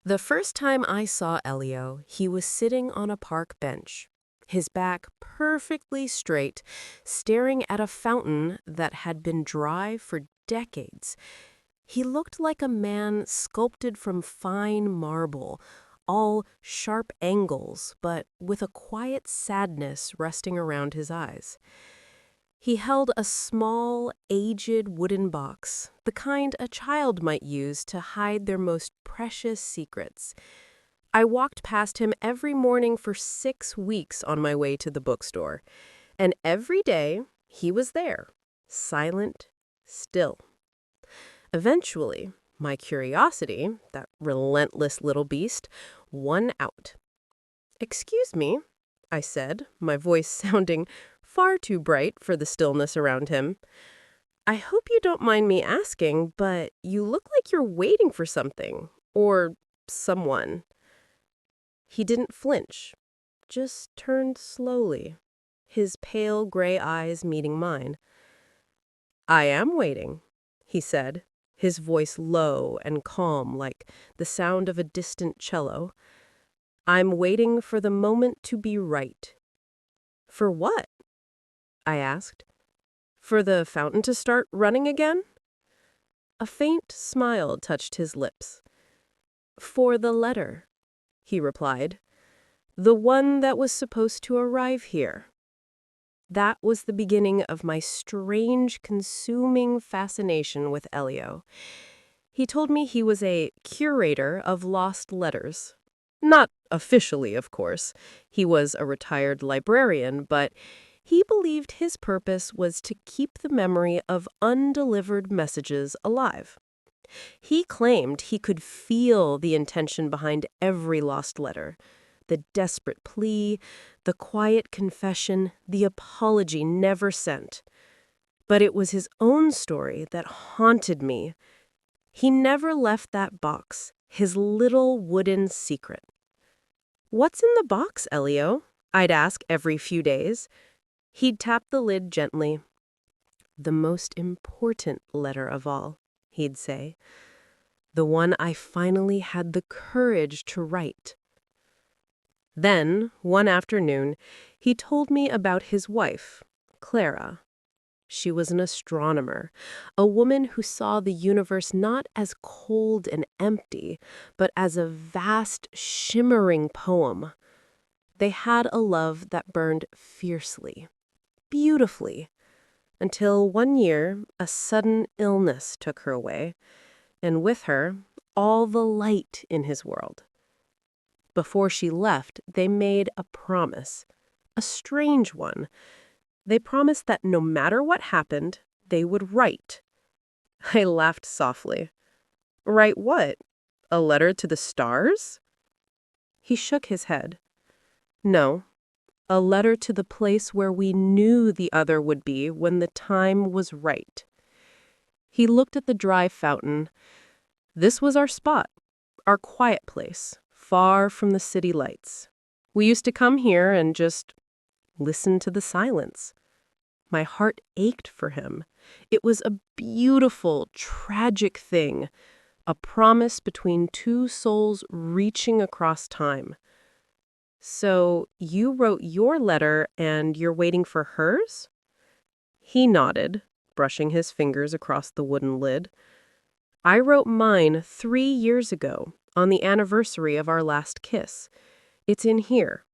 The first time I saw Elio, he was sitting on a park bench, his back perfectly straight, staring at a fountain that had been dry for decades. He looked like a man sculpted from fine marble, all sharp angles, but with a quiet sadness resting around his eyes. He held a small, aged wooden box, the kind a child might use to hide their most precious secrets. I walked past him every morning for 6 weeks on my way to the bookstore, and every day he was there, silent, still. Eventually, my curiosity, that relentless little beast, won out. "Excuse me," I said, my voice sounding far too bright for the stillness around him. "I hope you don't mind me asking, but you look like you're waiting for something, or someone." He didn't flinch, just turned slowly, his pale gray eyes meeting mine. "I am waiting," he said, his voice low and calm like the sound of a distant cello. "I'm waiting for the moment to be right." "For what?" I asked. "For the fountain to start running again?" A faint smile touched his lips. "For the letter," he replied. "The one that was supposed to arrive here." That was the beginning of my strange, consuming fascination with Elio. He told me he was a curator of lost letters. Not officially, of course. He was a retired librarian, but he believed his purpose was to keep the memory of undelivered messages alive. He claimed he could feel the intention behind every lost letter, the desperate plea, the quiet confession, the apology never sent. But it was his own story that haunted me. He never left that box, his little wooden secret. "What's in the box, Elio?" I'd ask every few days. He'd tap the lid gently. "The most important letter of all," he'd say. "The one I finally had the courage to write." Then, one afternoon, he told me about his wife, Clara. She was an astronomer, a woman who saw the universe not as cold and empty, but as a vast, shimmering poem. They had a love that burned fiercely, beautifully, until one year a sudden illness took her away, and with her, all the light in his world. Before she left, they made a promise, a strange one. They promised that no matter what happened, they would write. I laughed softly. "Write what? A letter to the stars?" He shook his head. "No, a letter to the place where we knew the other would be when the time was right." He looked at the dry fountain. This was our spot, our quiet place, far from the city lights. We used to come here and just listen to the silence. My heart ached for him. It was a beautiful, tragic thing, a promise between two souls reaching across time. "So you wrote your letter and you're waiting for hers?" He nodded, brushing his fingers across the wooden lid. "I wrote mine 3 years ago, on the anniversary of our last kiss. It's in here.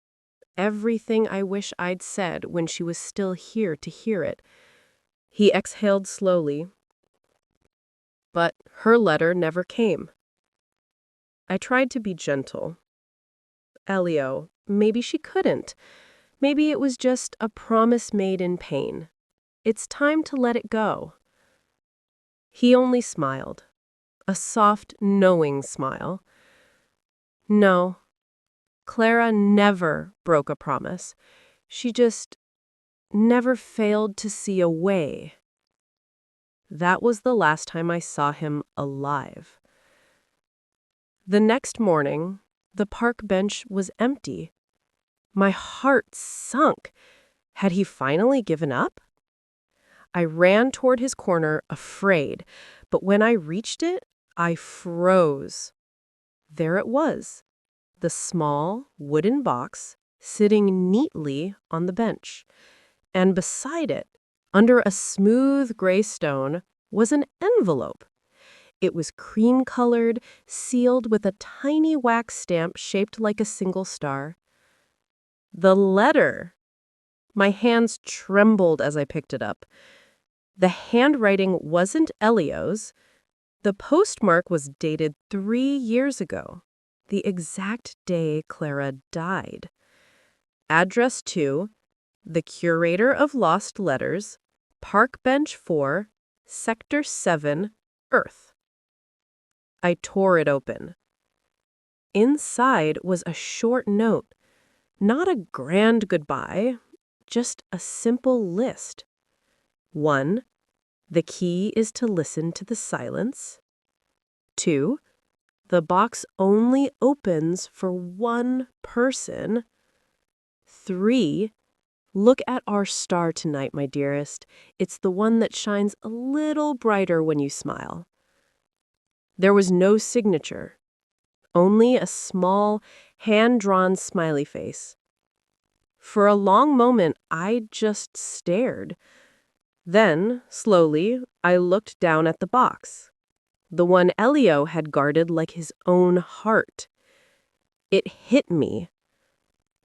Everything I wish I'd said when she was still here to hear it." He exhaled slowly. But her letter never came. I tried to be gentle. "Elio, maybe she couldn't. Maybe it was just a promise made in pain. It's time to let it go." He only smiled, a soft, knowing smile. "No, Clara never broke a promise. She just never failed to see a way." That was the last time I saw him alive. The next morning, the park bench was empty. My heart sunk. Had he finally given up? I ran toward his corner, afraid, but when I reached it, I froze. There it was, the small wooden box sitting neatly on the bench. And beside it, under a smooth gray stone, was an envelope. It was cream-colored, sealed with a tiny wax stamp shaped like a single star. The letter! My hands trembled as I picked it up. The handwriting wasn't Elio's. The postmark was dated 3 years ago, the exact day Clara died. Address to the Curator of Lost Letters, Park Bench 4, Sector 7, Earth. I tore it open. Inside was a short note, not a grand goodbye, just a simple list. 1. The key is to listen to the silence. 2. The box only opens for one person. 3. Look at our star tonight, my dearest. It's the one that shines a little brighter when you smile. There was no signature, only a small, hand-drawn smiley face. For a long moment, I just stared. Then, slowly, I looked down at the box, the one Elio had guarded like his own heart. It hit me.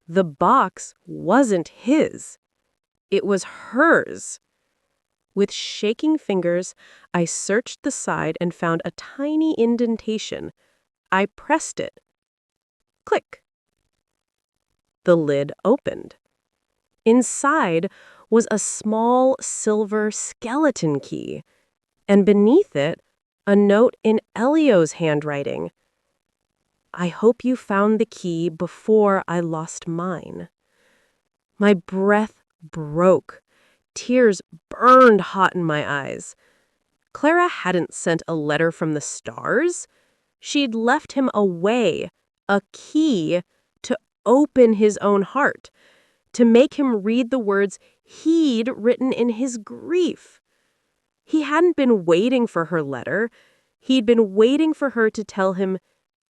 The box wasn't his. It was hers. With shaking fingers, I searched the side and found a tiny indentation. I pressed it. Click. The lid opened. Inside was a small silver skeleton key, and beneath it, a note in Elio's handwriting. I hope you found the key before I lost mine. My breath broke. Tears burned hot in my eyes. Clara hadn't sent a letter from the stars. She'd left him a key to open his own heart, to make him read the words he'd written in his grief. He hadn't been waiting for her letter. He'd been waiting for her to tell him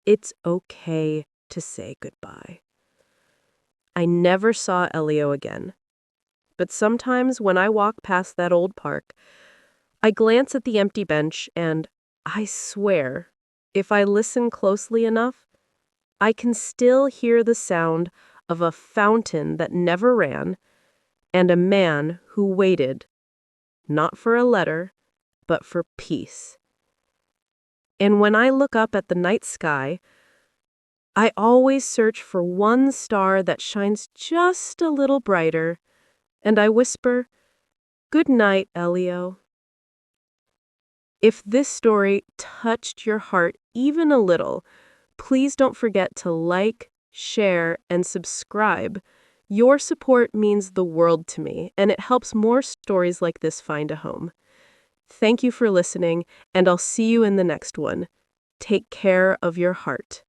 it's okay to say goodbye. I never saw Elio again. But sometimes when I walk past that old park, I glance at the empty bench and, I swear, if I listen closely enough, I can still hear the sound of a fountain that never ran and a man who waited, not for a letter, but for peace. And when I look up at the night sky, I always search for one star that shines just a little brighter, and I whisper, "Good night, Elio." If this story touched your heart even a little, please don't forget to like, share, and subscribe. Your support means the world to me, and it helps more stories like this find a home. Thank you for listening, and I'll see you in the next one. Take care of your heart.